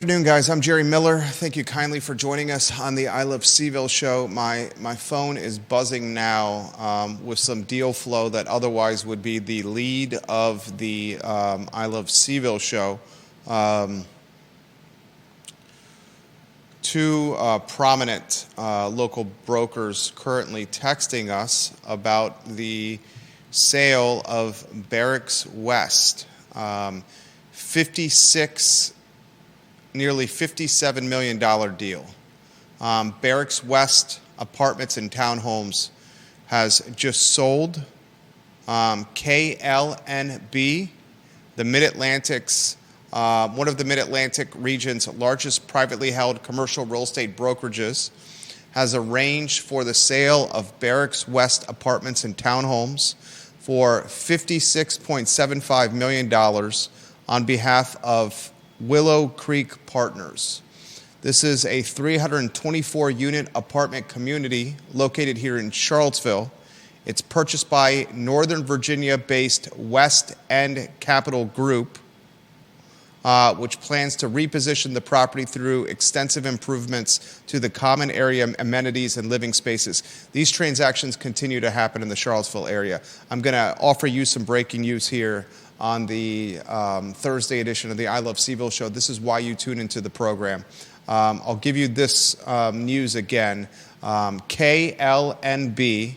Good afternoon, guys. I'm Jerry Miller. Thank you kindly for joining us on the I Love CVille Show. My phone is buzzing now with some deal flow that otherwise would be the lead of the I Love CVille Show. Two prominent local brokers currently texting us about the sale of Barracks West. Nearly $57 million deal. Barracks West Apartments and Townhomes has just sold. KLNB, the Mid-Atlantic's, one of the Mid-Atlantic region's largest privately held commercial real estate brokerages, has arranged for the sale of Barracks West Apartments and Townhomes for $56.75 million on behalf of Willow Creek Partners. This is a 324-unit apartment community located here in Charlottesville. It's purchased by Northern Virginia-based West End Capital Group, which plans to reposition the property through extensive improvements to the common area amenities and living spaces. These transactions continue to happen in the Charlottesville area. I'm going to offer you some breaking news here on the Thursday edition of the I Love CVille Show. This is why you tune into the program. I'll give you this news again. KLNB,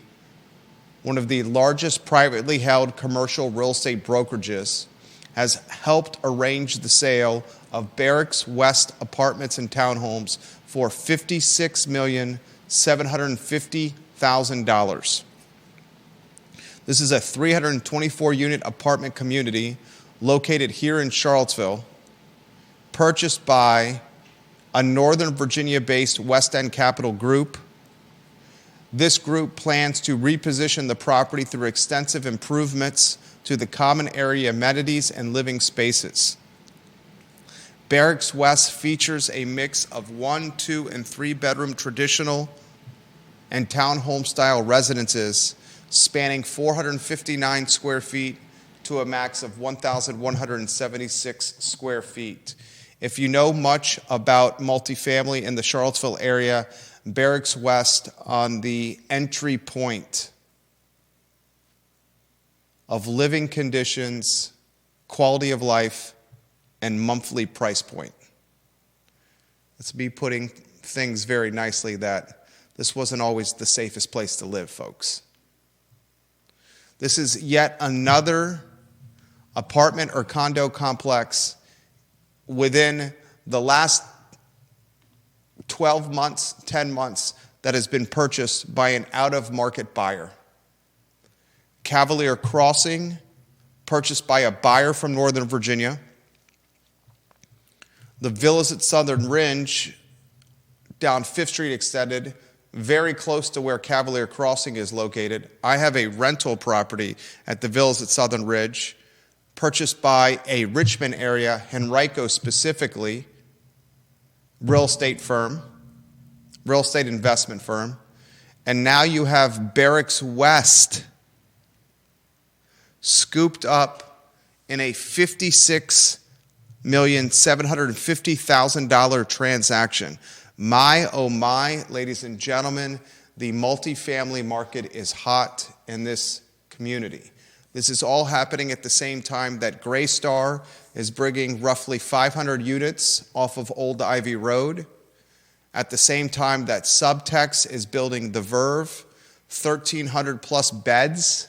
one of the largest privately held commercial real estate brokerages, has helped arrange the sale of Barracks West Apartments and Townhomes for $56,750,000. This is a 324-unit apartment community located here in Charlottesville, purchased by a Northern Virginia-based West End Capital Group. This group plans to reposition the property through extensive improvements to the common area amenities and living spaces. Barracks West features a mix of 1, 2, and 3-bedroom traditional and townhome-style residences spanning 459 square feet to a max of 1,176 square feet. If you know much about multifamily in the Charlottesville area, Barracks West on the entry point of living conditions, quality of life, and monthly price point. Let's be putting things very nicely that this wasn't always the safest place to live, folks. This is yet another apartment or condo complex within the last 12 months, 10 months, that has been purchased by an out-of-market buyer. Cavalier Crossing, purchased by a buyer from Northern Virginia. The villas at Southern Ridge, down 5th Street extended, very close to where Cavalier Crossing is located. I have a rental property at the villas at Southern Ridge, purchased by a Richmond area, Henrico specifically, real estate investment firm. And now you have Barracks West scooped up in a $56,750,000 transaction. My, oh my, ladies and gentlemen, the multifamily market is hot in this community. This is all happening at the same time that Greystar is bringing roughly 500 units off of Old Ivy Road. At the same time that Subtex is building the Verve, 1,300 plus beds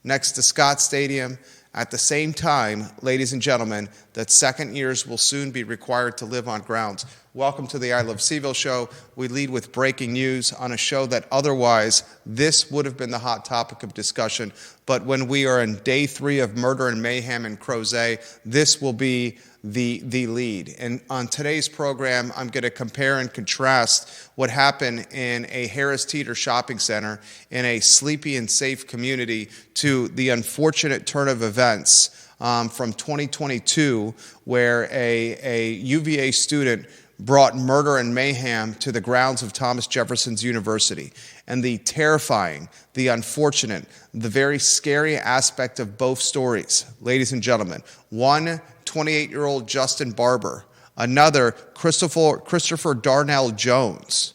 next to Scott Stadium. At the same time, ladies and gentlemen, that second years will soon be required to live on grounds. Welcome to the I Love CVille Show. We lead with breaking news on a show that otherwise this would have been the hot topic of discussion. But when we are in day 3 of murder and mayhem in Crozet, this will be the lead. And on today's program, I'm going to compare and contrast what happened in a Harris Teeter shopping center in a sleepy and safe community to the unfortunate turn of events from 2022, where a UVA student brought murder and mayhem to the grounds of Thomas Jefferson's University. And the terrifying, the unfortunate, the very scary aspect of both stories, ladies and gentlemen. One, 28-year-old Justin Barber, Another, Christopher Darnell Jones,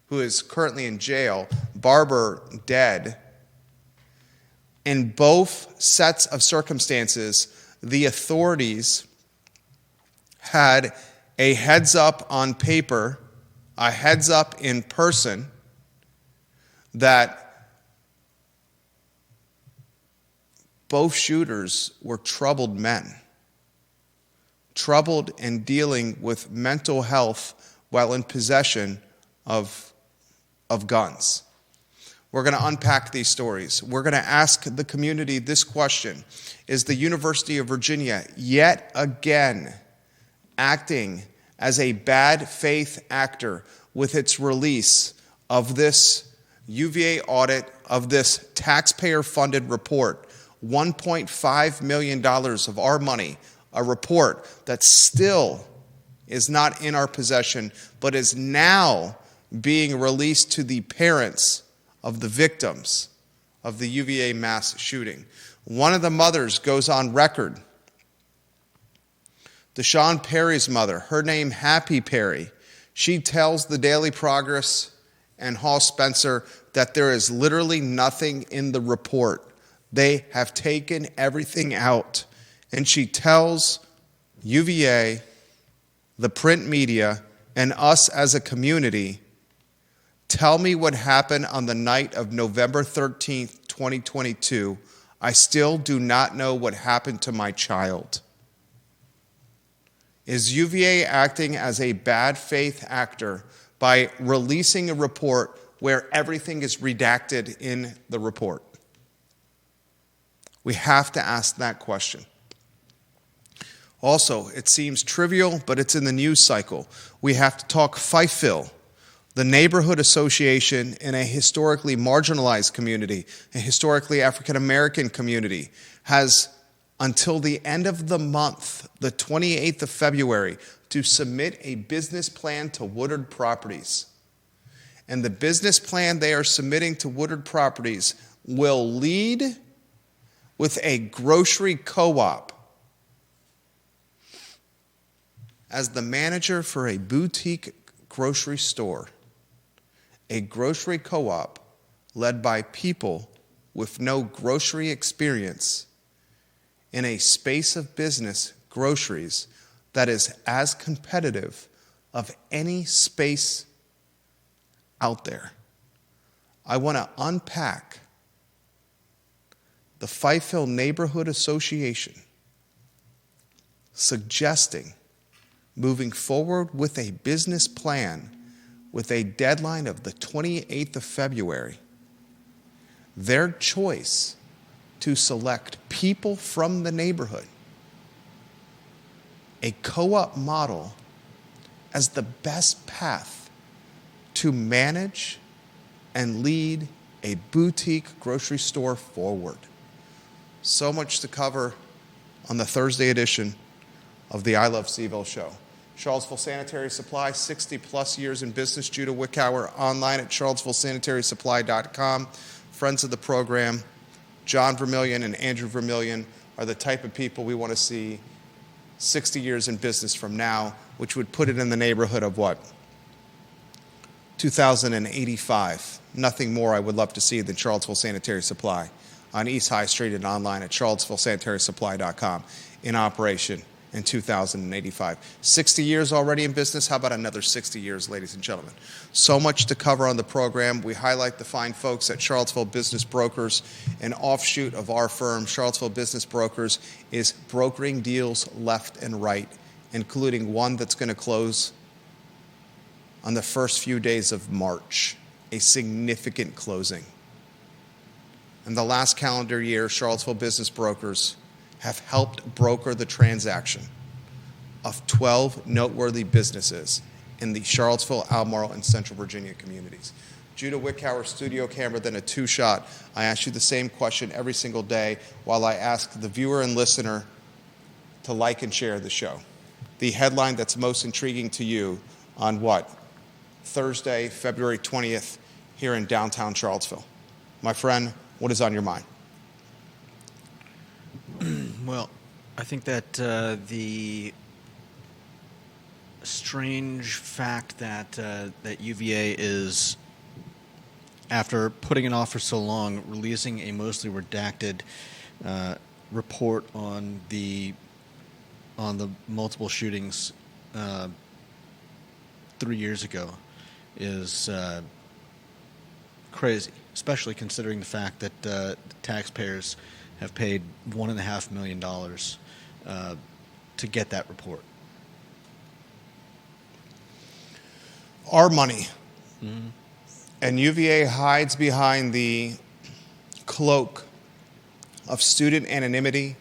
who is currently in jail, barber dead. In both sets of circumstances, the authorities had a heads up on paper, a heads up in person, that both shooters were troubled men, troubled and dealing with mental health while in possession of guns. We're going to unpack these stories. We're going to ask the community this question. Is the University of Virginia yet again acting as a bad faith actor with its release of this UVA audit, of this taxpayer-funded report, $1.5 million of our money, a report that still is not in our possession, but is now being released to the parents of the victims of the UVA mass shooting? One of the mothers goes on record. Deshaun Perry's mother, her name Happy Perry, she tells the Daily Progress and Hall Spencer that there is literally nothing in the report. They have taken everything out. And she tells UVA, the print media, and us as a community, tell me what happened on the night of November 13th, 2022. I still do not know what happened to my child. Is UVA acting as a bad faith actor by releasing a report where everything is redacted in the report? We have to ask that question. Also, it seems trivial, but it's in the news cycle. We have to talk Fifeville, the neighborhood association in a historically marginalized community, a historically African-American community, has until the end of the month, the 28th of February, to submit a business plan to Woodard Properties. And the business plan they are submitting to Woodard Properties will lead with a grocery co-op as the manager for a boutique grocery store, a grocery co-op led by people with no grocery experience in a space of business, groceries, that is as competitive of any space out there. I want to unpack the Fifeville Neighborhood Association suggesting moving forward with a business plan with a deadline of the 28th of February, their choice to select people from the neighborhood, a co-op model, as the best path to manage and lead a boutique grocery store forward. So much to cover on the Thursday edition of the I Love CVille Show. Charlottesville Sanitary Supply, 60 plus years in business. Judah Wickower, online at charlottesvillesanitarysupply.com. Friends of the program, John Vermillion and Andrew Vermillion, are the type of people we want to see 60 years in business from now, which would put it in the neighborhood of what? 2085. Nothing more I would love to see than Charlottesville Sanitary Supply on East High Street and online at charlottesvillesanitarysupply.com, in operation in 2085. 60 years already in business. How about another 60 years, ladies and gentlemen? So much to cover on the program. We highlight the fine folks at Charlottesville Business Brokers, an offshoot of our firm. Charlottesville Business Brokers is brokering deals left and right, including one that's going to close on the first few days of March, a significant closing. In the last calendar year, Charlottesville Business Brokers have helped broker the transaction of 12 noteworthy businesses in the Charlottesville, Albemarle, and Central Virginia communities. Judah Wickower, studio camera, then a two-shot. I ask you the same question every single day while I ask the viewer and listener to like and share the show. The headline that's most intriguing to you on what? Thursday, February 20th, here in downtown Charlottesville. My friend, what is on your mind? Well, I think that the strange fact that that UVA is, after putting it off for so long, releasing a mostly redacted report on the multiple shootings 3 years ago is crazy, especially considering the fact that taxpayers have paid $1.5 million to get that report. Our money. Mm-hmm. And UVA hides behind the cloak of student anonymity,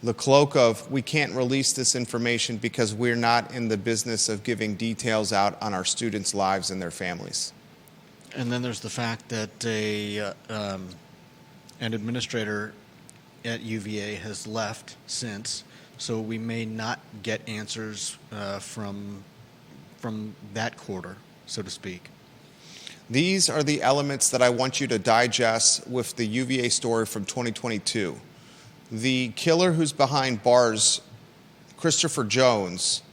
the cloak of we can't release this information because we're not in the business of giving details out on our students' lives and their families. And then there's the fact that an administrator at UVA has left since, so we may not get answers from that quarter, so to speak. These are the elements that I want you to digest with the UVA story from 2022. The killer who's behind bars, Christopher Jones,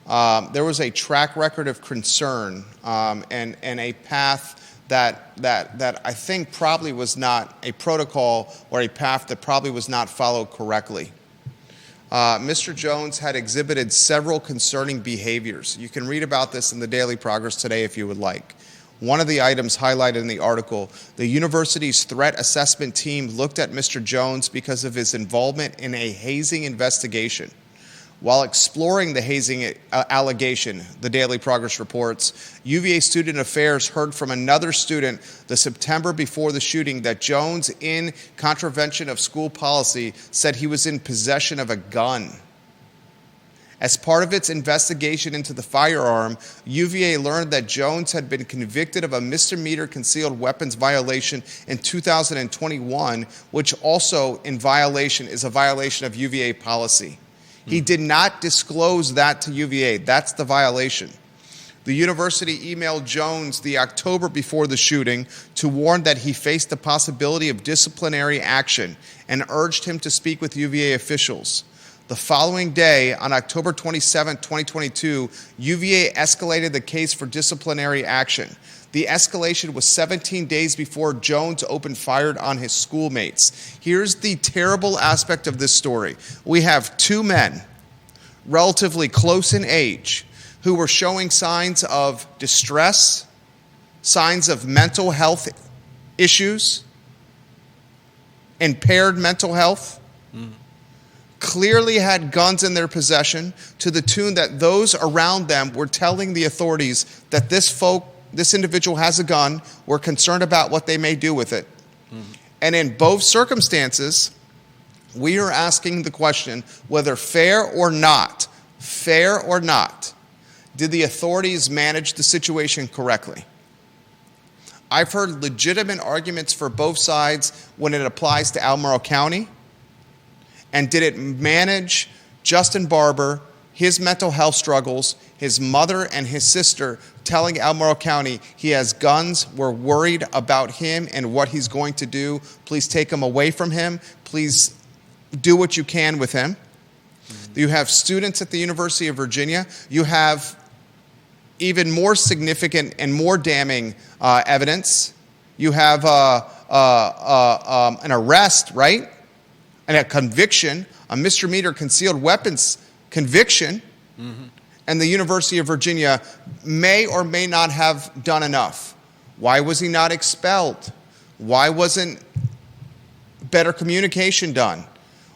there was a track record of concern and a path that I think probably was not a protocol or a path that probably was not followed correctly. Mr. Jones had exhibited several concerning behaviors. You can read about this in the Daily Progress today if you would like. One of the items highlighted in the article, the university's threat assessment team looked at Mr. Jones because of his involvement in a hazing investigation. While exploring the hazing allegation, the Daily Progress reports, UVA Student Affairs heard from another student the September before the shooting that Jones, in contravention of school policy, said he was in possession of a gun. As part of its investigation into the firearm, UVA learned that Jones had been convicted of a misdemeanor concealed weapons violation in 2021, which also is a violation of UVA policy. He did not disclose that to UVA. That's the violation. The university emailed Jones the October before the shooting to warn that he faced the possibility of disciplinary action and urged him to speak with UVA officials. The following day, on October 27, 2022, UVA escalated the case for disciplinary action. The escalation was 17 days before Jones opened fire on his schoolmates. Here's the terrible aspect of this story. We have two men, relatively close in age, who were showing signs of distress, signs of mental health issues, impaired mental health, clearly had guns in their possession to the tune that those around them were telling the authorities that this individual has a gun, we're concerned about what they may do with it. And in both circumstances, we are asking the question, whether fair or not, did the authorities manage the situation correctly? I've heard legitimate arguments for both sides when it applies to Albemarle County. And did it manage Justin Barber, his mental health struggles, his mother and his sister telling Albemarle County he has guns, we're worried about him and what he's going to do. Please take him away from him. Please do what you can with him. You have students at the University of Virginia. You have even more significant and more damning evidence. You have an arrest, right? And a conviction, a misdemeanor concealed weapons conviction, and the University of Virginia may or may not have done enough. Why was he not expelled? Why wasn't better communication done?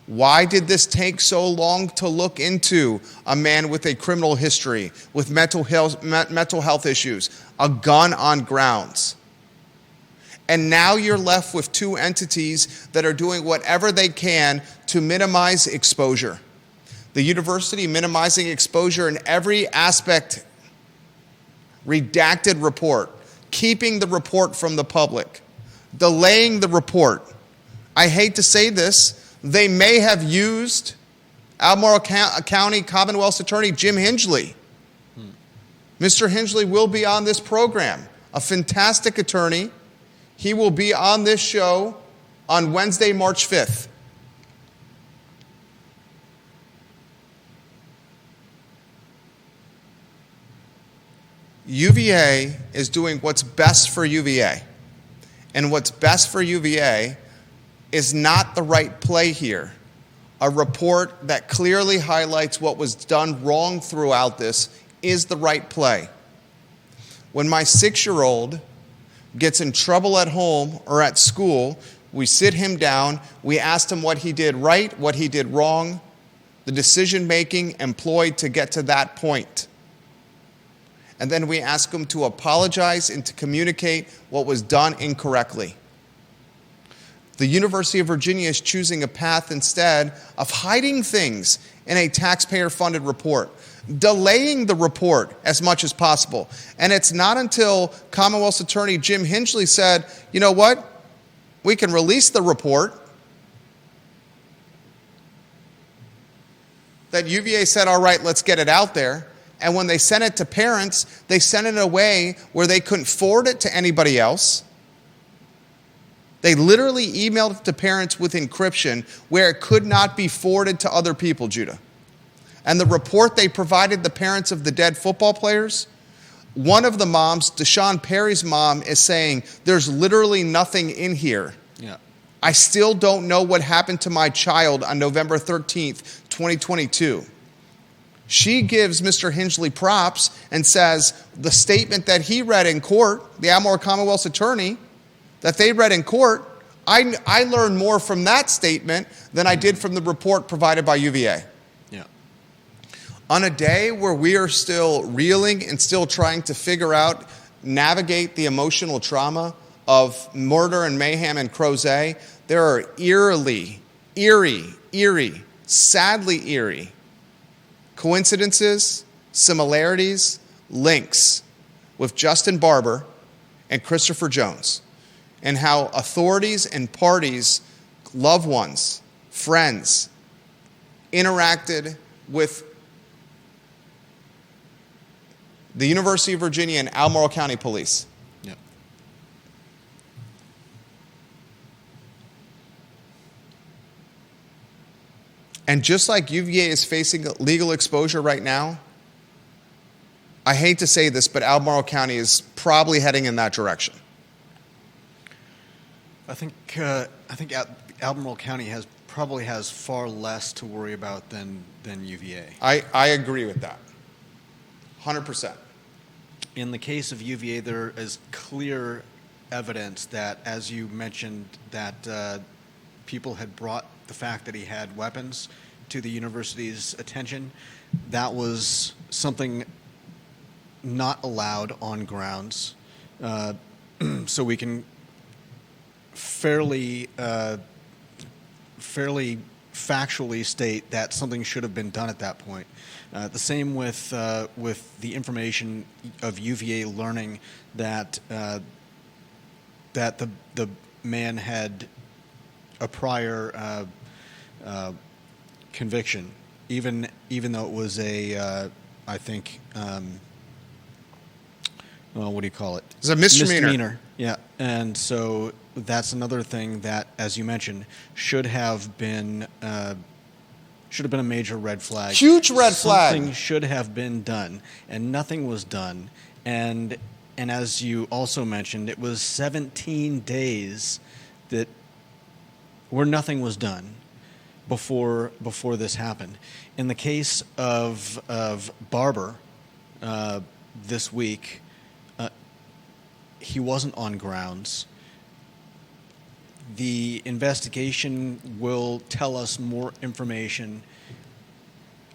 Why did this take so long to look into a man with a criminal history, with mental health issues, a gun on grounds? And now you're left with two entities that are doing whatever they can to minimize exposure. The university minimizing exposure in every aspect, redacted report, keeping the report from the public, delaying the report. I hate to say this, they may have used Albemarle County Commonwealth's Attorney Jim Hingley. Mr. Hingley will be on this program, a fantastic attorney. He will be on this show on Wednesday, March 5th. UVA is doing what's best for UVA. And what's best for UVA is not the right play here. A report that clearly highlights what was done wrong throughout this is the right play. When my 6-year-old gets in trouble at home or at school, we sit him down, we asked him what he did right, what he did wrong, the decision-making employed to get to that point. And then we ask him to apologize and to communicate what was done incorrectly. The University of Virginia is choosing a path instead of hiding things in a taxpayer-funded report, delaying the report as much as possible. And it's not until Commonwealth's Attorney Jim Hingley said, you know what, we can release the report, that UVA said, all right, let's get it out there. And when they sent it to parents, they sent it in a way where they couldn't forward it to anybody else. They literally emailed it to parents with encryption where it could not be forwarded to other people, Judah. And the report they provided the parents of the dead football players, one of the moms, Deshaun Perry's mom, is saying, there's literally nothing in here. Yeah. I still don't know what happened to my child on November 13th, 2022. She gives Mr. Hingley props and says the statement that he read in court, the Albemarle Commonwealth's attorney, that they read in court, I learned more from that statement than I did from the report provided by UVA. Yeah. On a day where we are still reeling and still trying to figure out, navigate the emotional trauma of murder and mayhem in Crozet, there are eerie, sadly eerie coincidences, similarities, links with Justin Barber and Christopher Jones, and how authorities and parties, loved ones, friends, interacted with the University of Virginia and Albemarle County Police. Yep. And just like UVA is facing legal exposure right now, I hate to say this, but Albemarle County is probably heading in that direction. I think Albemarle County probably has far less to worry about than UVA. I agree with that, 100%. In the case of UVA, there is clear evidence that, as you mentioned, that people had brought the fact that he had weapons to the university's attention. That was something not allowed on grounds. So we can fairly factually state that something should have been done at that point. The same with the information of UVA learning that that the man had a prior conviction, even though it was a I think well, what do you call it? It's a misdemeanor. Yeah, and so that's another thing that, as you mentioned, should have been a major red flag. Huge red flag. Something should have been done, and nothing was done. And as you also mentioned, it was 17 days where nothing was done before this happened. In the case of Barber this week, he wasn't on grounds. The investigation will tell us more information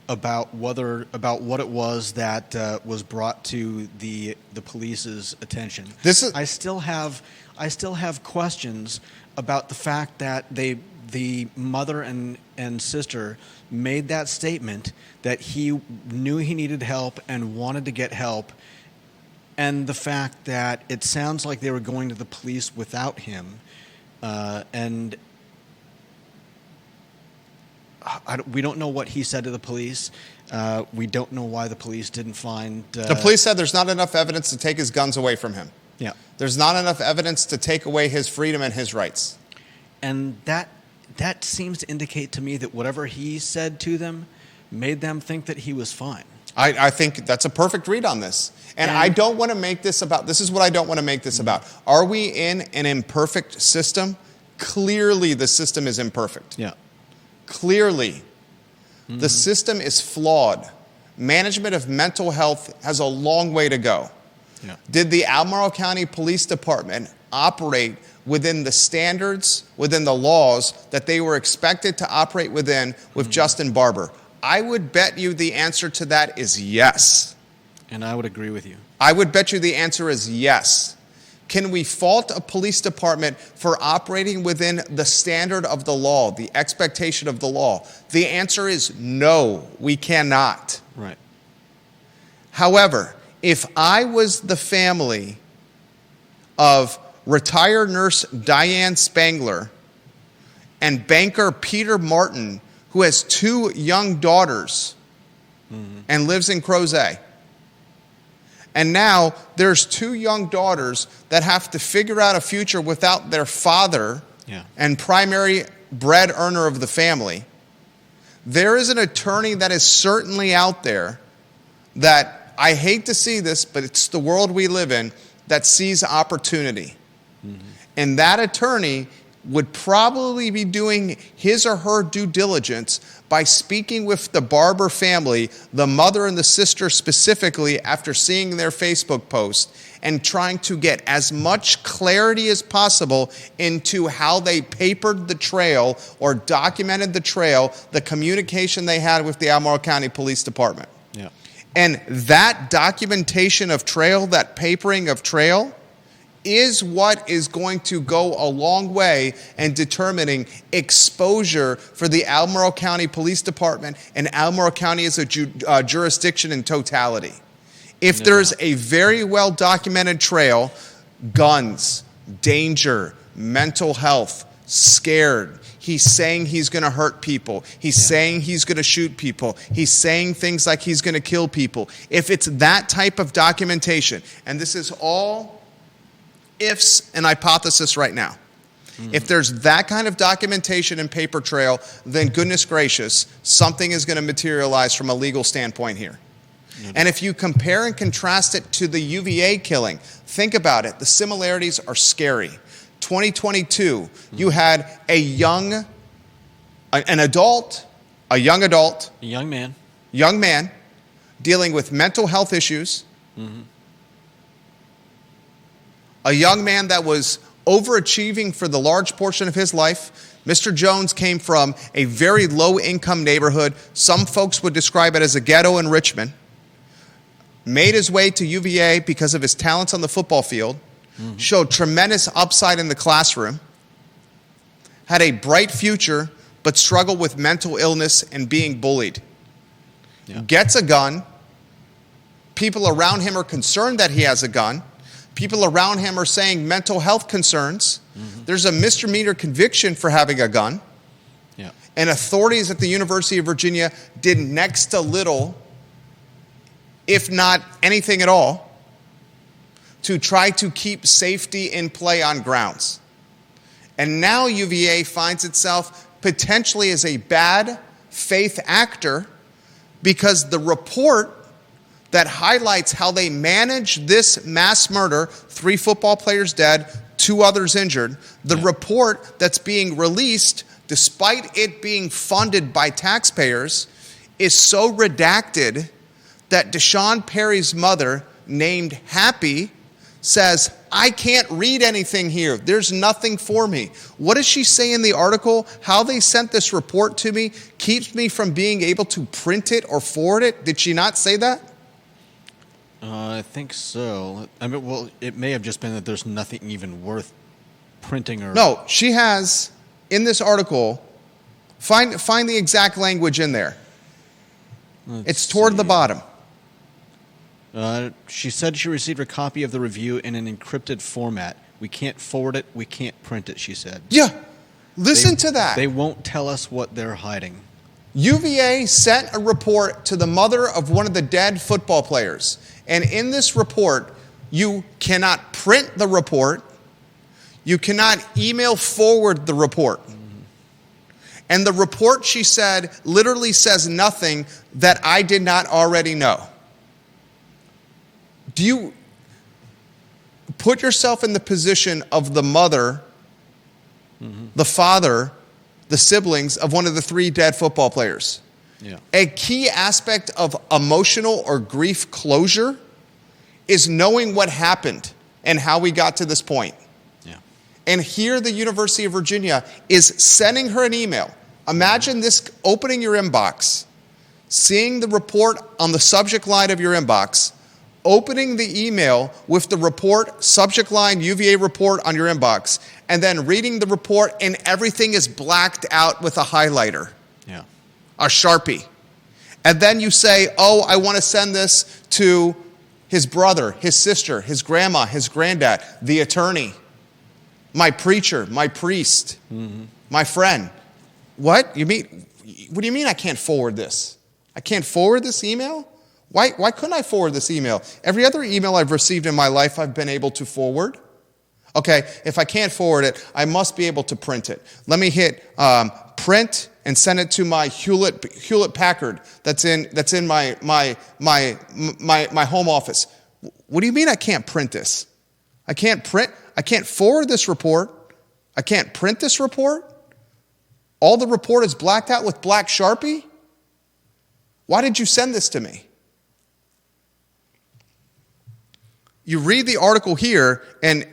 about what it was that was brought to the police's attention. I still have questions about the fact that the mother and sister made that statement that he knew he needed help and wanted to get help, and the fact that it sounds like they were going to the police without him, and we don't know what he said to the police. We don't know why the police didn't find... the police said there's not enough evidence to take his guns away from him. Yeah. There's not enough evidence to take away his freedom and his rights. And that seems to indicate to me that whatever he said to them made them think that he was fine. I think that's a perfect read on this. And I don't want to make this about, this is what I don't want to make this about. Are we in an imperfect system? Clearly the system is imperfect. Yeah. Clearly. The system is flawed. Management of mental health has a long way to go. Yeah. Did the Albemarle County Police Department operate within the standards, within the laws that they were expected to operate within with Justin Barber? I would bet you the answer to that is yes. And I would agree with you. I would bet you the answer is yes. Can we fault a police department for operating within the standard of the law, the expectation of the law? The answer is no, we cannot. Right. However, if I was the family of retired nurse Diane Spangler and banker Peter Martin, who has 2 young daughters and lives in Crozet, and now there's 2 young daughters that have to figure out a future without their father and primary bread earner of the family, there is an attorney that is certainly out there that, I hate to see this, but it's the world we live in, that sees opportunity. And that attorney would probably be doing his or her due diligence by speaking with the Barber family, the mother and the sister specifically, after seeing their Facebook post, and trying to get as much clarity as possible into how they papered the trail or documented the trail, the communication they had with the Albemarle County Police Department. Yeah. And that documentation of trail, that papering of trail, is what is going to go a long way in determining exposure for the Albemarle County Police Department and Albemarle County as a jurisdiction in totality. If there's a very well documented trail, guns, danger, mental health, scared, he's saying he's going to hurt people, he's saying he's going to shoot people, he's saying things like he's going to kill people. If it's that type of documentation, and this is all ifs and hypothesis right now. If there's that kind of documentation and paper trail, then goodness gracious, something is going to materialize from a legal standpoint here. And if you compare and contrast it to the UVA killing, think about it. The similarities are scary. 2022, you had a young man dealing with mental health issues, a young man that was overachieving for the large portion of his life. Mr. Jones came from a very low-income neighborhood. Some folks would describe it as a ghetto in Richmond. Made his way to UVA because of his talents on the football field. Showed tremendous upside in the classroom. Had a bright future, but struggled with mental illness and being bullied. Gets a gun. People around him are concerned that he has a gun. People around him are saying mental health concerns. There's a misdemeanor conviction for having a gun. And authorities at the University of Virginia did next to little, if not anything at all, to try to keep safety in play on grounds. And now UVA finds itself potentially as a bad faith actor because the report that highlights how they managed this mass murder, 3 football players dead, 2 others injured, the report that's being released, despite it being funded by taxpayers, is so redacted that Deshaun Perry's mother, named Happy, says, I can't read anything here. There's nothing for me. What does she say in the article? How they sent this report to me keeps me from being able to print it or forward it. Did she not say that? I think so. I mean, well, it may have just been that there's nothing even worth printing or... No, she has, in this article, find the exact language in there. It's toward the bottom. She said she received a copy of the review in an encrypted format. We can't forward it. We can't print it, she said. Yeah. Listen to that. They won't tell us what they're hiding. UVA sent a report to the mother of one of the dead football players. And in this report, you cannot print the report. You cannot email forward the report. And the report, she said, literally says nothing. that I did not already know? Do you put yourself in the position of the mother, the father, the siblings of one of the 3 dead football players? Yeah. A key aspect of emotional or grief closure is knowing what happened and how we got to this point. Yeah. And here the University of Virginia is sending her an email. Imagine this, opening your inbox, seeing the report on the subject line of your inbox, opening the email with the report, subject line, UVA report on your inbox, and then reading the report and everything is blacked out with a highlighter, Yeah. a Sharpie. And then you say, oh, I want to send this to his brother, his sister, his grandma, his granddad, the attorney, my preacher, my priest, my friend. What do you mean I can't forward this? I can't forward this email? Why couldn't I forward this email? Every other email I've received in my life, I've been able to forward. Okay, if I can't forward it, I must be able to print it. Let me hit print and send it to my Hewlett Packard that's in my home office. What do you mean I can't print this? I can't forward this report. I can't print this report. All the report is blacked out with black Sharpie. Why did you send this to me? You read the article here, and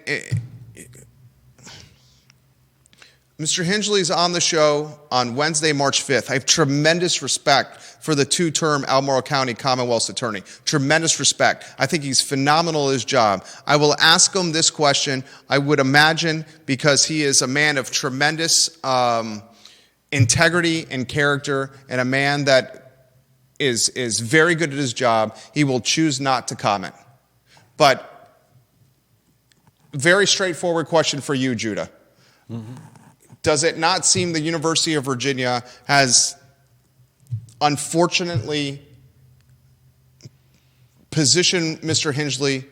Mr. Hingley is on the show on Wednesday, March 5th. I have tremendous respect for the 2-term Albemarle County Commonwealth's attorney. Tremendous respect. I think he's phenomenal at his job. I will ask him this question, I would imagine, because he is a man of tremendous integrity and character, and a man that is very good at his job. He will choose not to comment. But very straightforward question for you, Judah. Does it not seem the University of Virginia has unfortunately positioned Mr. Hingley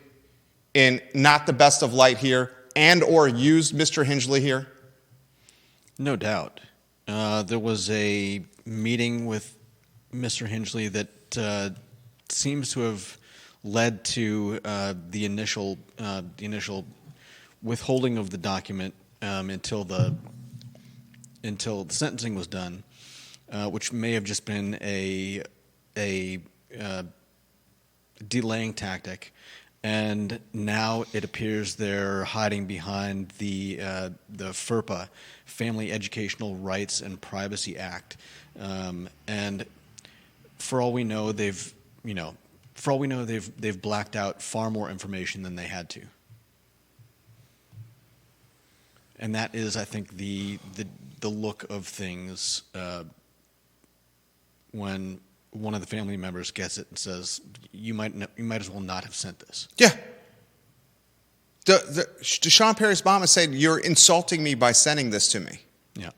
in not the best of light here, and or used Mr. Hingley here? No doubt. There was a meeting with Mr. Hingley that seems to have led to the initial withholding of the document until the sentencing was done, which may have just been a delaying tactic, and now it appears they're hiding behind the FERPA, Family Educational Rights and Privacy Act, and for all we know, they've blacked out far more information than they had to. And that is, I think, the look of things when one of the family members gets it and says, "You might as well not have sent this." Yeah. Deshaun Perry's mom has said, "You're insulting me by sending this to me." Yeah.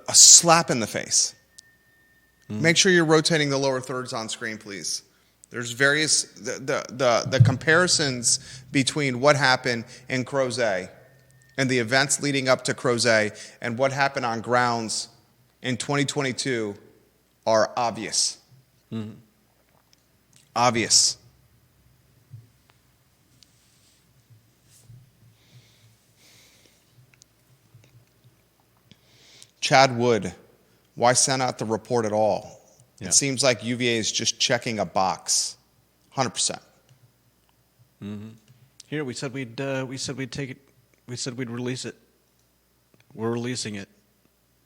A slap in the face. Make sure you're rotating the lower thirds on screen, please. There's various the comparisons between what happened in Crozet and the events leading up to Crozet and what happened on grounds in 2022 are obvious. Obvious. Chad Wood, why send out the report at all? Yeah. It seems like UVA is just checking a box. 100%. Here we said we'd take it. We said we'd release it. We're releasing it.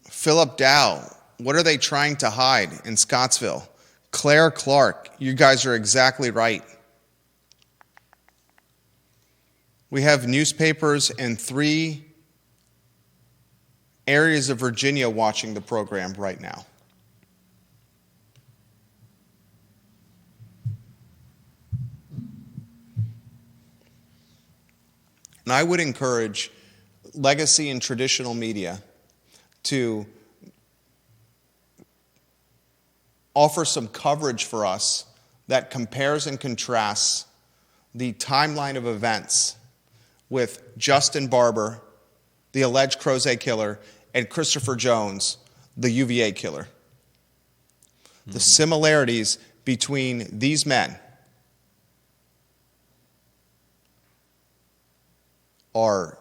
Philip Dow, what are they trying to hide in Scottsville? Claire Clark, you guys are exactly right. We have newspapers in 3 areas of Virginia watching the program right now. And I would encourage legacy and traditional media to offer some coverage for us that compares and contrasts the timeline of events with Justin Barber, the alleged Crozet killer, and Christopher Jones, the UVA killer. The similarities between these men are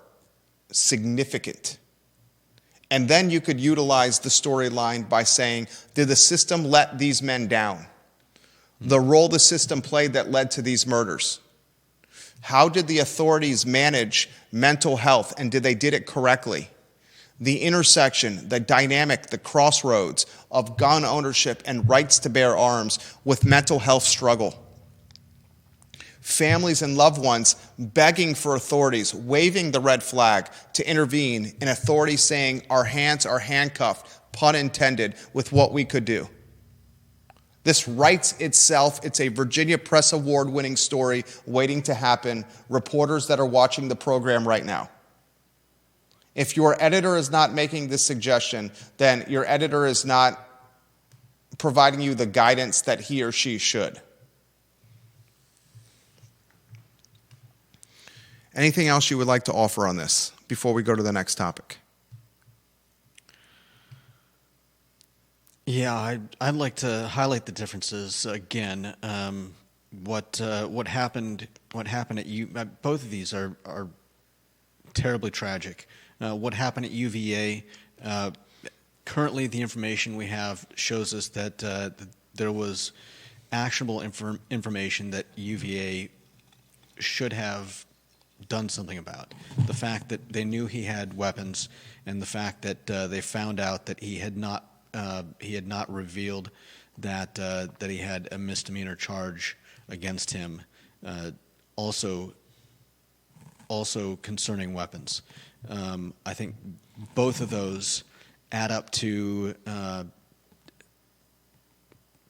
significant. And then you could utilize the storyline by saying, did the system let these men down? The role the system played that led to these murders. How did the authorities manage mental health, and did they did it correctly? The intersection, the dynamic, the crossroads of gun ownership and rights to bear arms with mental health struggle. Families and loved ones begging for authorities, waving the red flag to intervene, and authorities saying our hands are handcuffed, pun intended, with what we could do. This writes itself. It's a Virginia Press Award-winning story waiting to happen. Reporters that are watching the program right now. If your editor is not making this suggestion, then your editor is not providing you the guidance that he or she should. Anything else you would like to offer on this before we go to the next topic? Yeah, I'd like to highlight the differences again. What happened at both of these are terribly tragic. What happened at UVA? Currently, the information we have shows us that there was actionable information that UVA should have done something about. The fact that they knew he had weapons, and the fact that they found out that he had not revealed that he had a misdemeanor charge against him, also concerning weapons. I think both of those add up to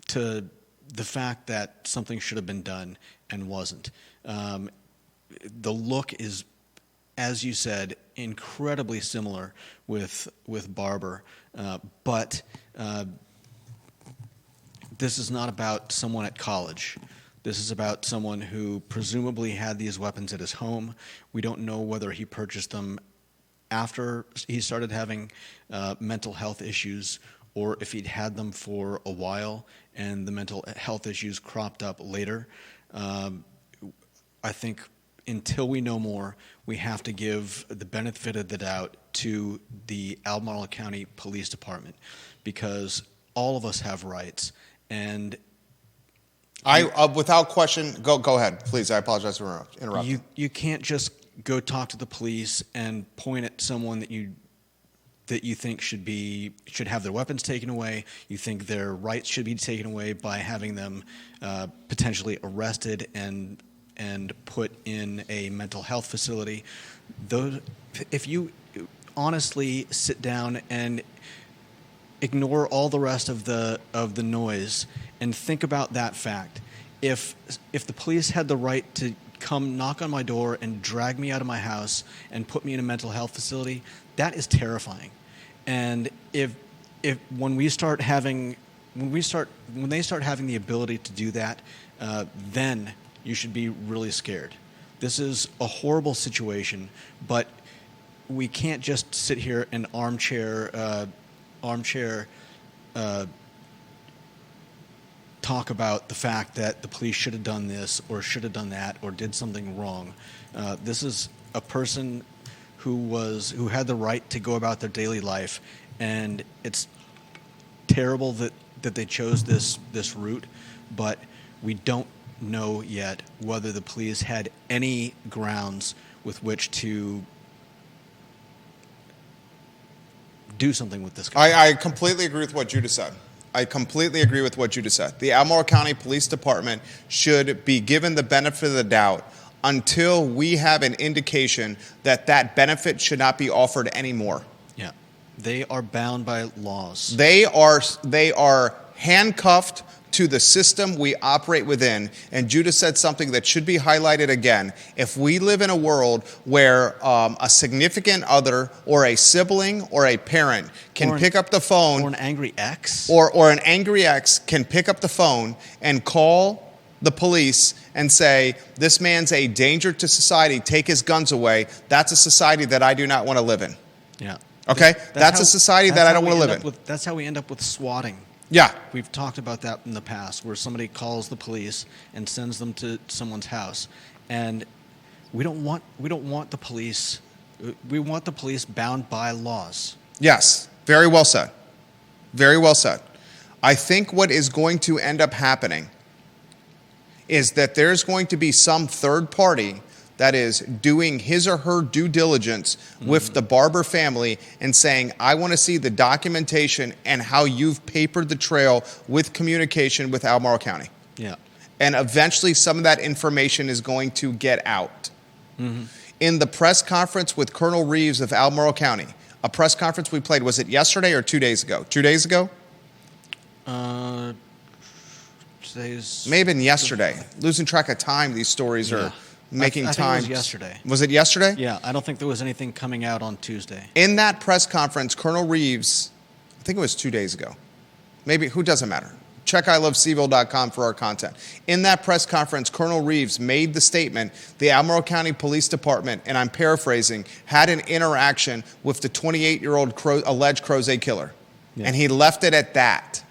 the fact that something should have been done and wasn't. The look is, as you said, incredibly similar with Barber, but this is not about someone at college. This is about someone who presumably had these weapons at his home. We don't know whether he purchased them after he started having mental health issues, or if he'd had them for a while and the mental health issues cropped up later. I think until we know more, we have to give the benefit of the doubt to the Albemarle County Police Department, because all of us have rights. And without question, go ahead, please. I apologize for interrupting. You can't just go talk to the police and point at someone that you think should have their weapons taken away. You think their rights should be taken away by having them potentially arrested and put in a mental health facility. If you honestly sit down and ignore all the rest of the noise and think about that fact, if the police had the right to come knock on my door and drag me out of my house and put me in a mental health facility, that is terrifying. And when they start having the ability to do that, then you should be really scared. This is a horrible situation, but we can't just sit here and armchair talk about the fact that the police should have done this or should have done that or did something wrong. This is a person who had the right to go about their daily life, and it's terrible that they chose this route, but we don't know yet whether the police had any grounds with which to do something with this guy. I completely agree with what Judah said. The Albemarle County Police Department should be given the benefit of the doubt until we have an indication that benefit should not be offered anymore. Yeah. They are bound by laws. They are handcuffed to the system we operate within. And Judah said something that should be highlighted again. If we live in a world where a significant other or a sibling or a parent can pick up the phone, or an angry ex, or an angry ex can pick up the phone and call the police and say, this man's a danger to society, take his guns away, that's a society that I do not want to live in. Yeah. Okay? That's a society that I don't want to live in. That's how we end up with swatting. Yeah. We've talked about that in the past, where somebody calls the police and sends them to someone's house, and we don't want the police. We want the police bound by laws. Yes. Very well said. Very well said. I think what is going to end up happening is that there's going to be some third party that is doing his or her due diligence with the Barber family and saying, I want to see the documentation and how you've papered the trail with communication with Albemarle County. Yeah. And eventually some of that information is going to get out. In the press conference with Colonel Reeves of Albemarle County, a press conference we played, was it yesterday or 2 days ago? 2 days ago? May have been yesterday. Losing track of time, these stories are making time. I think it was yesterday. Was it yesterday? Yeah, I don't think there was anything coming out on Tuesday. In that press conference, Colonel Reeves, I think it was 2 days ago. Maybe, who doesn't matter. Check ilovecville.com for our content. In that press conference, Colonel Reeves made the statement, the Albemarle County Police Department, and I'm paraphrasing, had an interaction with the 28-year-old alleged Crozet killer. And he left it at that.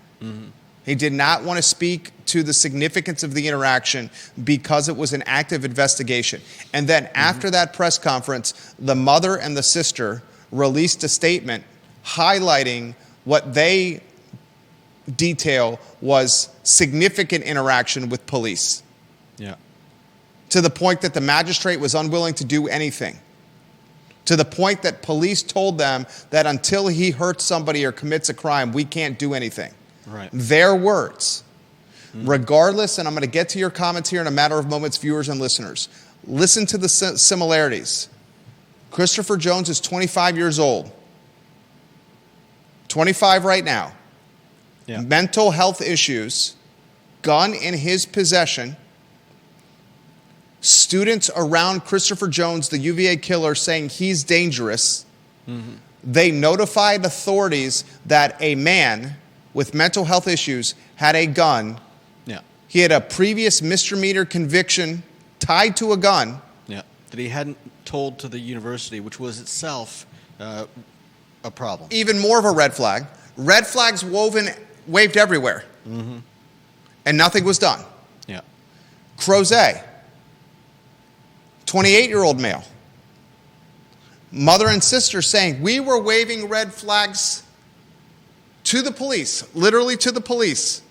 He did not want to speak to the significance of the interaction because it was an active investigation. And then after that press conference, the mother and the sister released a statement highlighting what they detail was significant interaction with police. Yeah. To the point that the magistrate was unwilling to do anything. To the point that police told them that until he hurts somebody or commits a crime, we can't do anything. Right. Their words. Regardless, and I'm going to get to your comments here in a matter of moments, viewers and listeners. Listen to the similarities. Christopher Jones is 25 years old. 25 right now. Yeah. Mental health issues. Gun in his possession. Students around Christopher Jones, the UVA killer, saying he's dangerous. They notified authorities that a man with mental health issues had a gun. Yeah. He had a previous misdemeanor conviction tied to a gun. Yeah. That he hadn't told to the university, which was itself a problem. Even more of a red flag. Red flags waved everywhere. And nothing was done. Yeah. Crozet, 28-year-old male. Mother and sister saying, we were waving red flags to the police, literally to the police,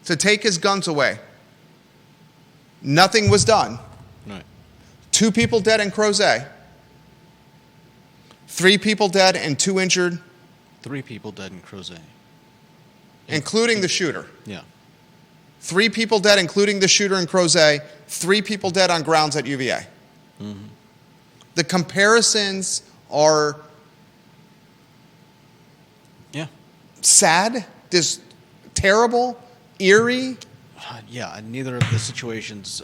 to take his guns away. Nothing was done. Right. 2 people dead in Crozet. 3 people dead and 2 injured. 3 people dead in Crozet. Including the shooter. Yeah. 3 people dead, including the shooter in Crozet. 3 people dead on grounds at UVA. The comparisons are sad, terrible, eerie. Yeah, neither of the situations.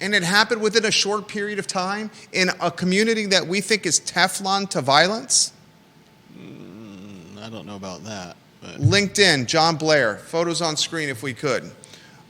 And it happened within a short period of time in a community that we think is Teflon to violence. I don't know about that. But. LinkedIn, John Blair, photos on screen if we could.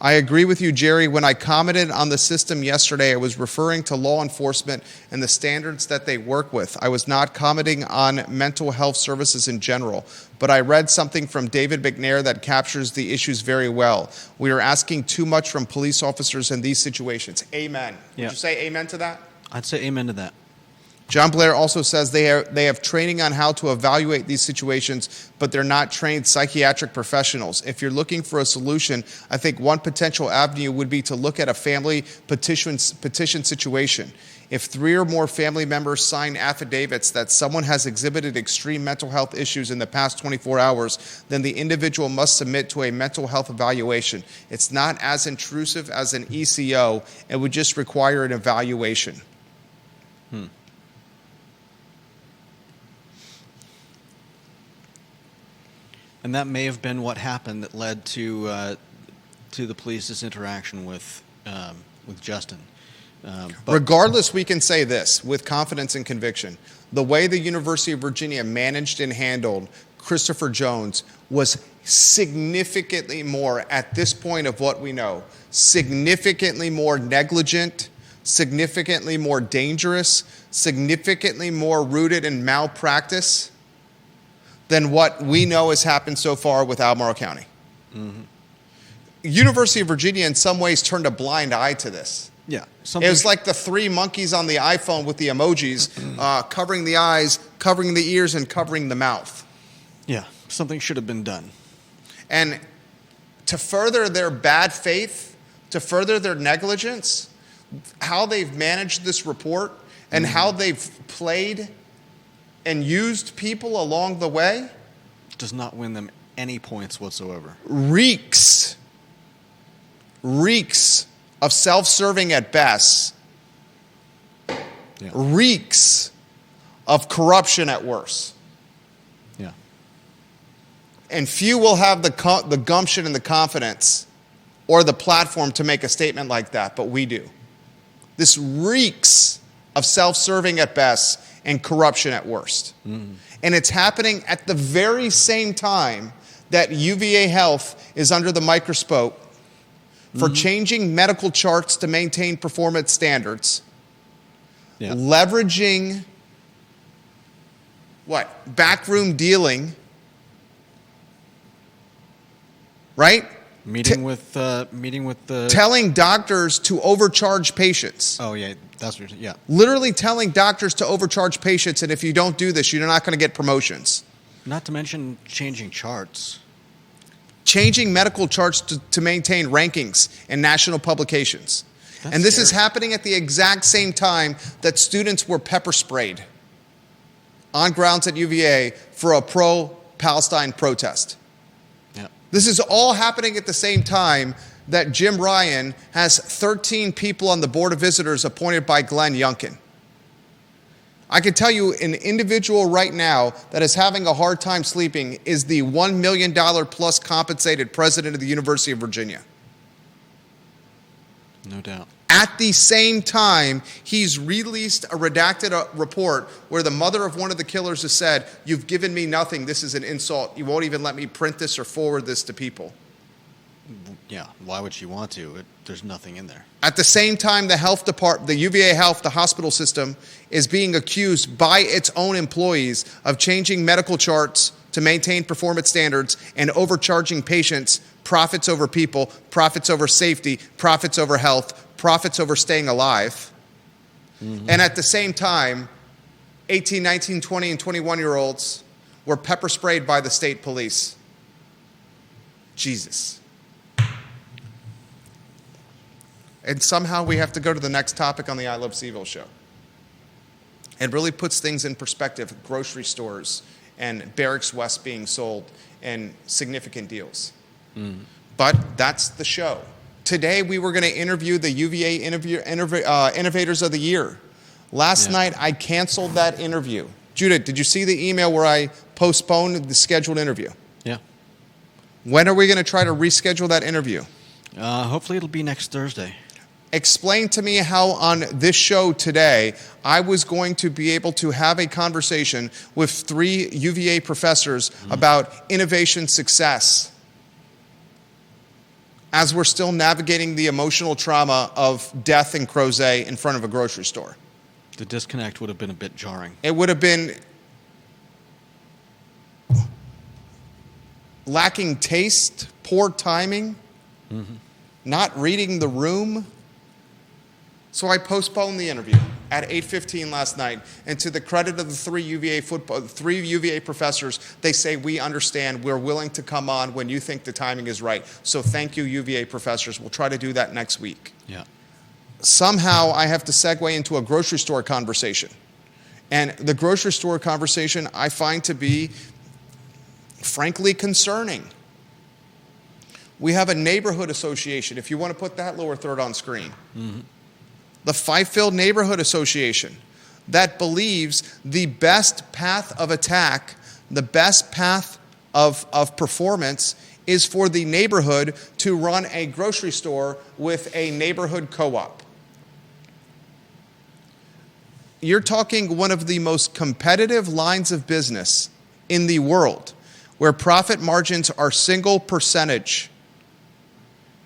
I agree with you, Jerry. When I commented on the system yesterday, I was referring to law enforcement and the standards that they work with. I was not commenting on mental health services in general, but I read something from David McNair that captures the issues very well. We are asking too much from police officers in these situations. Amen. Yeah. Would you say amen to that? I'd say amen to that. John Blair also says they have training on how to evaluate these situations, but they're not trained psychiatric professionals. If you're looking for a solution, I think one potential avenue would be to look at a family petition situation. If 3 or more family members sign affidavits that someone has exhibited extreme mental health issues in the past 24 hours, then the individual must submit to a mental health evaluation. It's not as intrusive as an ECO. It would just require an evaluation. And that may have been what happened that led to the police's interaction with Justin. But regardless, we can say this with confidence and conviction. The way the University of Virginia managed and handled Christopher Jones was significantly more, at this point of what we know, significantly more negligent, significantly more dangerous, significantly more rooted in malpractice than what we know has happened so far with Albemarle County. University of Virginia in some ways turned a blind eye to this. Yeah. It was like the three monkeys on the iPhone with the emojis, covering the eyes, covering the ears, and covering the mouth. Yeah, something should have been done. And to further their bad faith, to further their negligence, how they've managed this report and how they've played and used people along the way Does not win them any points whatsoever. reeks of self-serving at best, Yeah. reeks of corruption at worst. Yeah. And few will have the gumption and the confidence or the platform to make a statement like that, but we do. This reeks of self-serving at best and corruption at worst. And it's happening at the very same time that UVA Health is under the microscope for changing medical charts to maintain performance standards, leveraging what? Backroom dealing, right? Meeting with the. Telling doctors to overcharge patients. Oh yeah, that's what. Yeah. Literally telling doctors to overcharge patients, and if you don't do this, you're not going to get promotions. Not to mention changing charts. Changing medical charts to maintain rankings in national publications. That's And this is scary. happening at the exact same time that students were pepper sprayed on grounds at UVA for a pro-Palestine protest. Yeah. This is all happening at the same time that Jim Ryan has 13 people on the Board of Visitors appointed by Glenn Youngkin. I can tell you an individual right now that is having a hard time sleeping is the $1 million plus compensated president of the University of Virginia. No doubt. At the same time, he's released a redacted report where the mother of one of the killers has said, "You've given me nothing. This is an insult. You won't even let me print this or forward this to people." Yeah. Why would she want to? There's nothing in there. At the same time, the health department, the UVA Health, the hospital system, is being accused by its own employees of changing medical charts to maintain performance standards and overcharging patients, profits over people, profits over safety, profits over health, profits over staying alive. And at the same time, 18, 19, 20, and 21-year-olds were pepper sprayed by the state police. Jesus. And somehow we have to go to the next topic on the I Love CVille show. It really puts things in perspective, grocery stores and Barracks West being sold and significant deals. But that's the show. Today we were going to interview the UVA Innovators of the Year. Last night I canceled that interview. Judith, did you see the email where I postponed the scheduled interview? Yeah. When are we going to try to reschedule that interview? Hopefully it'll be next Thursday. Explain to me how on this show today I was going to be able to have a conversation with 3 UVA professors about innovation success as we're still navigating the emotional trauma of death in Crozet in front of a grocery store. The disconnect would have been a bit jarring. It would have been lacking taste, poor timing, not reading the room. So I postponed the interview at 8:15 last night. And to the credit of the 3 UVA professors, they say, "We understand. We're willing to come on when you think the timing is right." So thank you, UVA professors. We'll try to do that next week. Yeah. Somehow I have to segue into a grocery store conversation. And the grocery store conversation I find to be, frankly, concerning. We have a neighborhood association, if you want to put that lower third on screen. The Fifeville Neighborhood Association that believes the best path of attack, the best path of performance is for the neighborhood to run a grocery store with a neighborhood co-op. You're talking one of the most competitive lines of business in the world where profit margins are single percentage.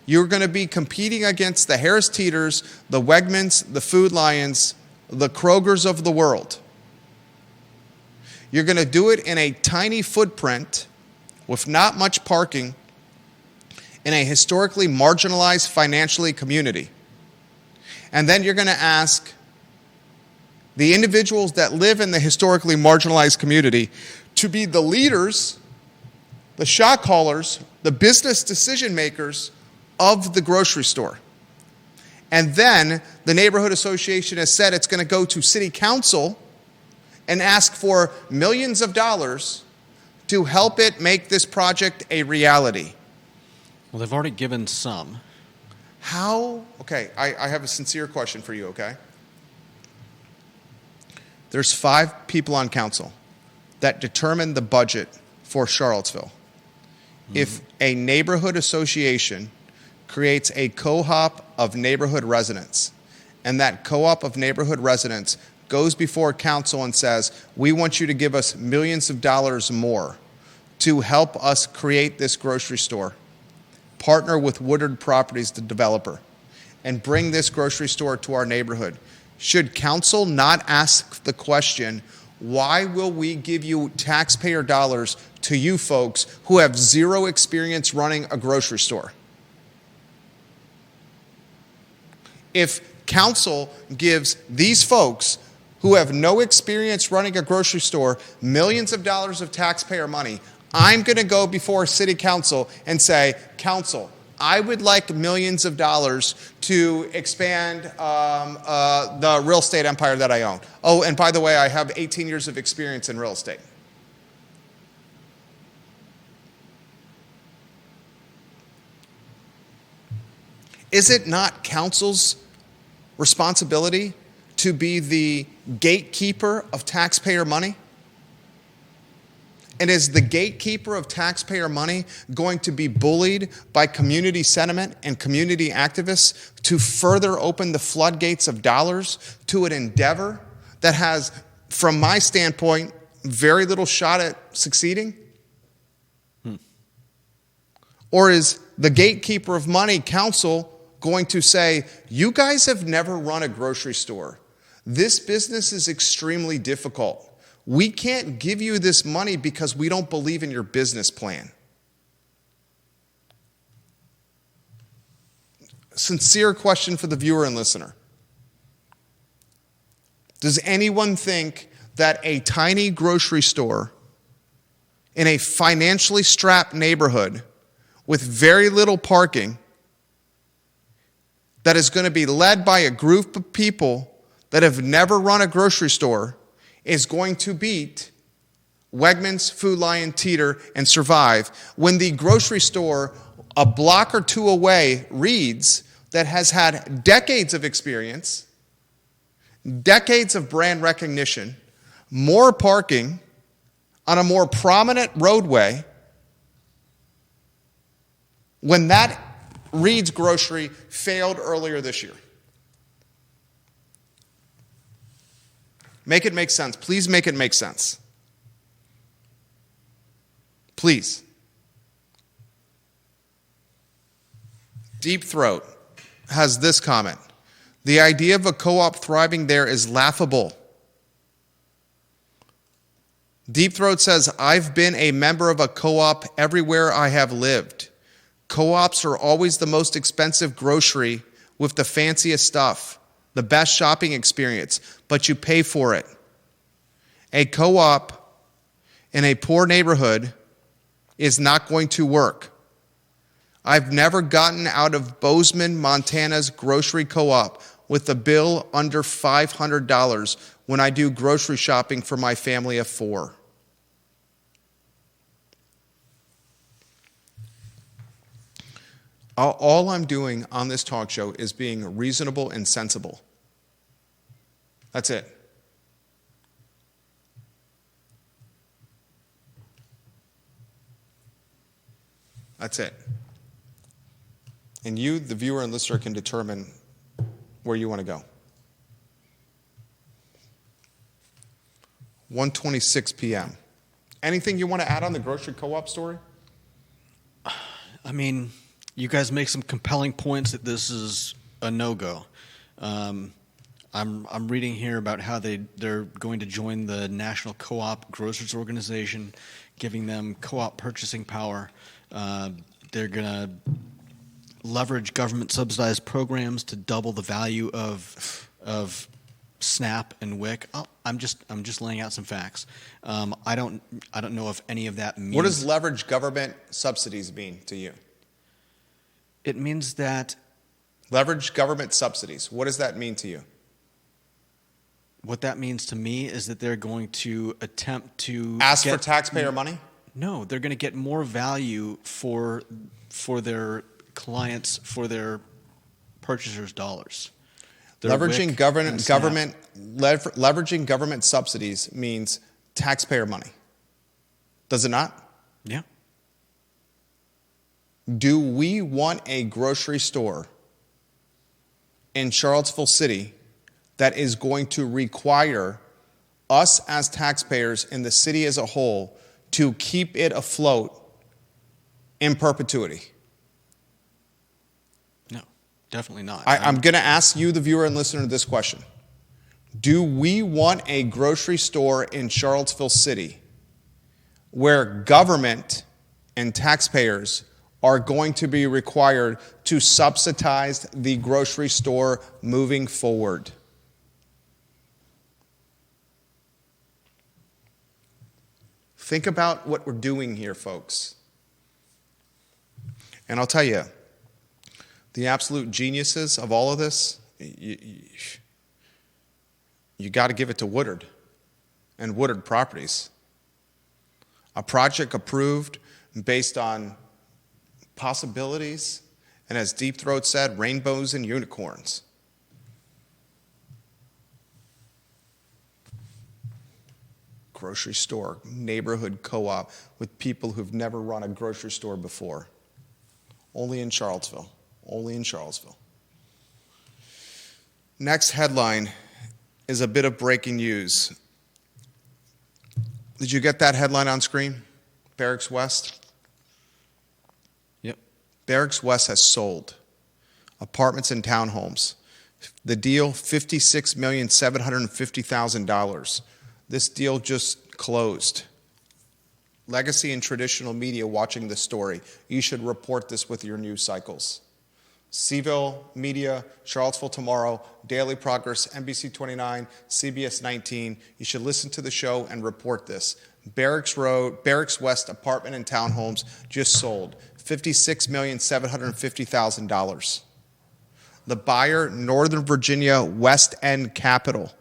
You're going to be competing against the Harris Teeters, the Wegmans, the Food Lions, the Krogers of the world. You're going to do it in a tiny footprint with not much parking in a historically marginalized financially community. And then you're going to ask the individuals that live in the historically marginalized community to be the leaders, the shot callers, the business decision makers of the grocery store. And then the neighborhood association has said it's going to go to city council and ask for millions of dollars to help it make this project a reality. Well, they've already given some. How? Okay, I have a sincere question for you, okay? There's 5 people on council that determine the budget for Charlottesville. If a neighborhood association creates a co-op of neighborhood residents, and that co-op of neighborhood residents goes before council and says, we want you to give us millions of dollars more to help us create this grocery store, partner with Woodard Properties, the developer, and bring this grocery store to our neighborhood, should council not ask the question, why will we give you taxpayer dollars to you folks who have zero experience running a grocery store? If council gives these folks who have no experience running a grocery store millions of dollars of taxpayer money, I'm going to go before city council and say, council, I would like millions of dollars to expand the real estate empire that I own. Oh, and by the way, I have 18 years of experience in real estate. Is it not council's responsibility to be the gatekeeper of taxpayer money? And is the gatekeeper of taxpayer money going to be bullied by community sentiment and community activists to further open the floodgates of dollars to an endeavor that has, from my standpoint, very little shot at succeeding? Or is the gatekeeper of money, council, going to say, you guys have never run a grocery store. This business is extremely difficult. We can't give you this money because we don't believe in your business plan. Sincere question for the viewer and listener. Does anyone think that a tiny grocery store in a financially strapped neighborhood with very little parking that is going to be led by a group of people that have never run a grocery store is going to beat Wegmans, Food Lion, Teeter, and Survive when the grocery store a block or two away, Reed's, that has had decades of experience, decades of brand recognition, more parking on a more prominent roadway, when that Reed's grocery failed earlier this year? Make it make sense. Please make it make sense. Please. Deep Throat has this comment. The idea of a co-op thriving there is laughable. Deep Throat says, I've been a member of a co-op everywhere I have lived. Co-ops are always the most expensive grocery with the fanciest stuff, the best shopping experience, but you pay for it. A co-op in a poor neighborhood is not going to work. I've never gotten out of Bozeman, Montana's grocery co-op with a bill under $500 when I do grocery shopping for my family of 4. All I'm doing on this talk show is being reasonable and sensible. That's it. That's it. And you, the viewer and listener, can determine where you want to go. 1:26 p.m. Anything you want to add on the grocery co-op story? I mean, you guys make some compelling points that this is a no-go. I'm reading here about how they're going to join the National Co-op Grocers Organization, giving them co-op purchasing power. They're going to leverage government subsidized programs to double the value of SNAP and WIC. I'm just laying out some facts. I don't know if any of that means. What does leverage government subsidies mean to you? It means that Leverage government subsidies. What does that mean to you? what that means to me is that they're going to attempt to Ask for taxpayer money? No, they're going to get more value for their clients, for their purchasers' dollars. Their Leveraging WIC and SNAP. leveraging government subsidies means taxpayer money. Does it not? Yeah. Do we want a grocery store in Charlottesville City that is going to require us as taxpayers in the city as a whole to keep it afloat in perpetuity? No, definitely not. I'm going to ask you, the viewer and listener, this question. Do we want a grocery store in Charlottesville City where government and taxpayers are going to be required to subsidize the grocery store moving forward? Think about what we're doing here, folks. And I'll tell you, the absolute geniuses of all of this, you got to give it to Woodard and Woodard Properties. A project approved based on possibilities, and as Deep Throat said, rainbows and unicorns. Grocery store, neighborhood co-op with people who've never run a grocery store before. Only in Charlottesville. Only in Charlottesville. Next headline is a bit of breaking news. Did you get that headline on screen? Barracks West? Yep. Barracks West has sold apartments and townhomes. The deal, $56,750,000. This deal just closed. Legacy and traditional media watching this story, you should report this with your news cycles. CVille Media, Charlottesville Tomorrow, Daily Progress, NBC 29, CBS 19. You should listen to the show and report this. Barracks West apartment and townhomes just sold. $56,750,000. The buyer, Northern Virginia West End Capital.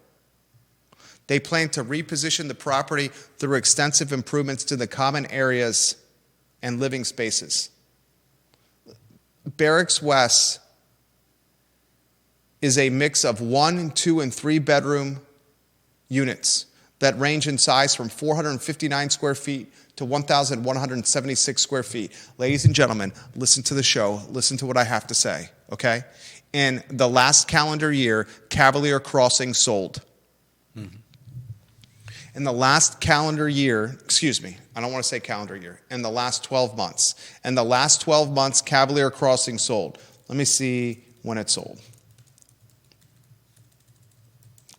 They plan to reposition the property through extensive improvements to the common areas and living spaces. Barracks West is a mix of 1, 2, and 3 bedroom units that range in size from 459 square feet to 1,176 square feet. Ladies and gentlemen, listen to the show. Listen to what I have to say, okay? In the last calendar year, Cavalier Crossing sold. In the last calendar year, I don't want to say calendar year, in the last 12 months. In the last 12 months, Cavalier Crossing sold. Let me see when it sold.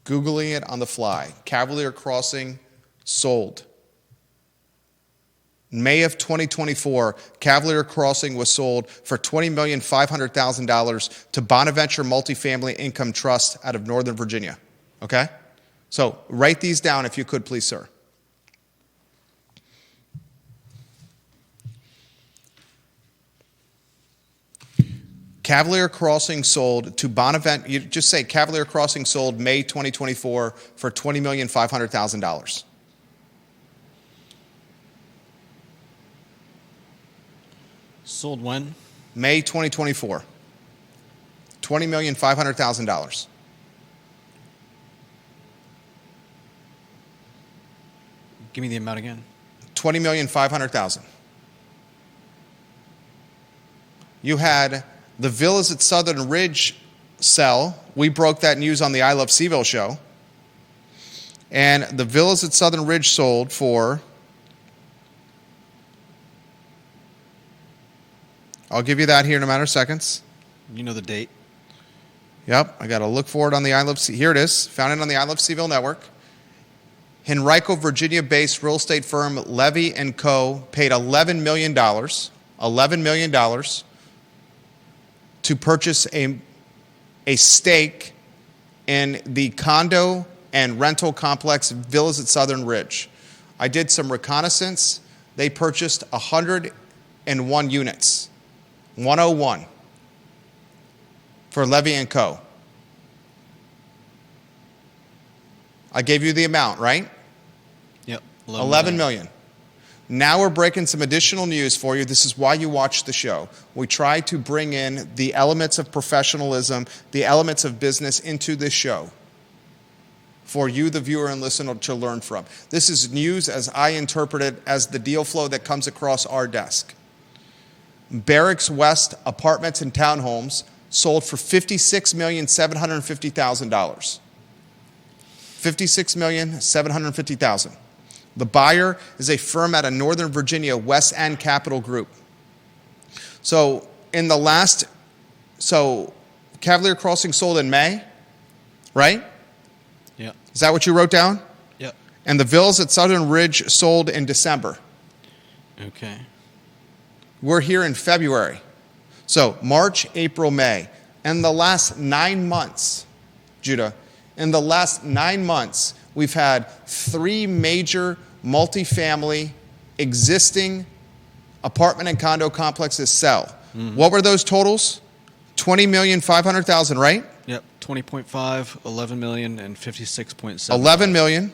Googling it on the fly. Cavalier Crossing sold. In May of 2024, Cavalier Crossing was sold for $20,500,000 to Bonaventure Multifamily Income Trust out of Northern Virginia. Okay? So write these down if you could, please, sir. Cavalier Crossing sold to Bonaventure. You just say Cavalier Crossing sold May 2024 for $20,500,000. Sold when? May 2024. $20,500,000. Give me the amount again. $20,500,000. You had the Villas at Southern Ridge sell. We broke that news on the I Love CVille show. And the Villas at Southern Ridge sold for, I'll give you that here in a matter of seconds. You know the date? Yep, I got to look for it on the I Love Here it is. Found it on the I Love CVille Network. Henrico, Virginia-based real estate firm Levy & Co. paid $11 million to purchase a stake in the condo and rental complex Villas at Southern Ridge. I did some reconnaissance. They purchased 101 units, 101, for Levy & Co. I gave you the amount, right? Yep. 11 million. Now we're breaking some additional news for you. This is why you watch the show. We try to bring in the elements of professionalism, the elements of business into this show for you, the viewer and listener, to learn from. This is news as I interpret it, as the deal flow that comes across our desk. Barracks West apartments and townhomes sold for $56,750,000. $56,750,000. The buyer is a firm out of Northern Virginia, West End Capital Group. So Cavalier Crossing sold in May, right? Yep. Is that what you wrote down? Yep. And the Villas at Southern Ridge sold in December. Okay. We're here in February. So March, April, May. And the last 9 months, Judah, in the last 9 months, we've had 3 major multifamily existing apartment and condo complexes sell. Mm-hmm. What were those totals? $20,500,000, right? Yep. 20.5, 11 million, and 56.7. 11 million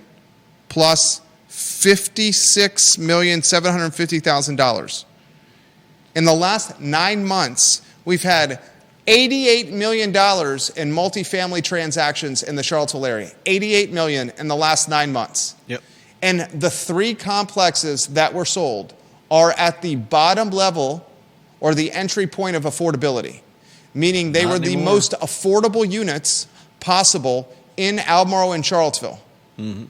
plus $56,750,000. In the last 9 months, we've had $88 million in multifamily transactions in the Charlottesville area. $88 million in the last 9 months. Yep. And the 3 complexes that were sold are at the bottom level or the entry point of affordability, meaning they were the most affordable units possible in Albemarle and Charlottesville. Mm-hmm.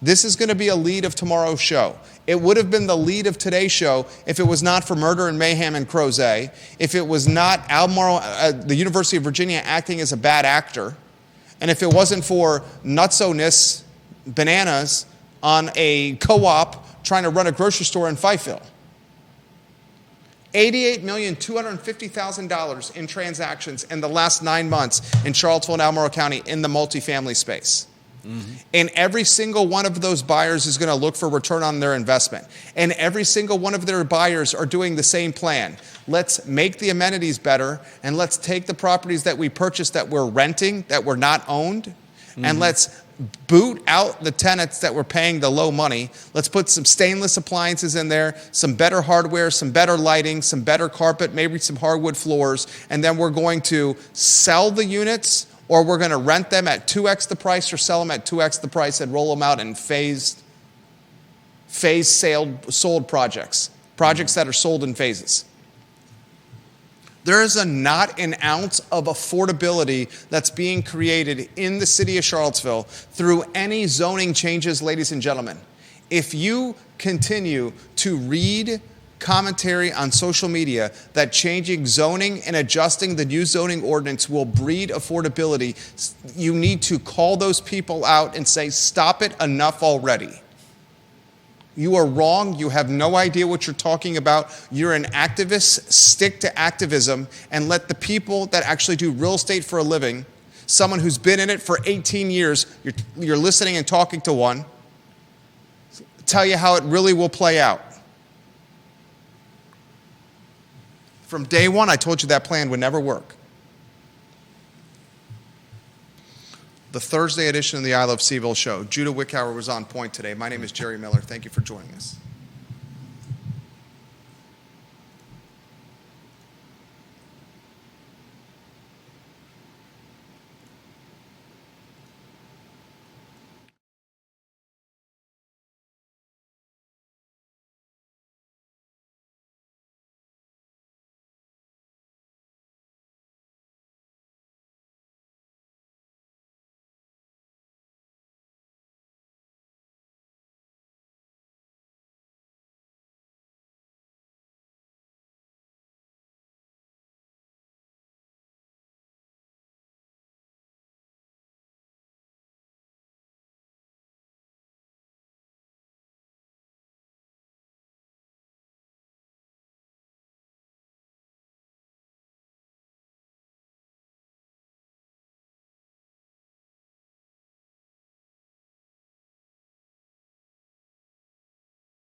This is going to be a lead of tomorrow's show. It would have been the lead of today's show if it was not for Murder and Mayhem and Crozet, if it was not Albemarle, the University of Virginia acting as a bad actor, and if it wasn't for nutso-ness bananas on a co-op trying to run a grocery store in Fifeville. $88,250,000 in transactions in the last 9 months in Charlottesville and Albemarle County in the multifamily space. Mm-hmm. And every single one of those buyers is going to look for return on their investment. And every single one of their buyers are doing the same plan. Let's make the amenities better, and let's take the properties that we purchased that we're renting, that were not owned, mm-hmm. and let's boot out the tenants that were paying the low money. Let's put some stainless appliances in there, some better hardware, some better lighting, some better carpet, maybe some hardwood floors, and then we're going to sell the units, or we're going to rent them at 2x the price or sell them at 2x the price and roll them out in phased sold projects that are sold in phases. There is not an ounce of affordability that's being created in the city of Charlottesville through any zoning changes, ladies and gentlemen. If you continue to read commentary on social media that changing zoning and adjusting the new zoning ordinance will breed affordability, you need to call those people out and say, stop it, enough already. You are wrong. You have no idea what you're talking about. You're an activist. Stick to activism and let the people that actually do real estate for a living, someone who's been in it for 18 years, you're listening and talking to one, tell you how it really will play out. From day one, I told you that plan would never work. The Thursday edition of the I Love CVille Show. Judah Wickhauer was on point today. My name is Jerry Miller. Thank you for joining us.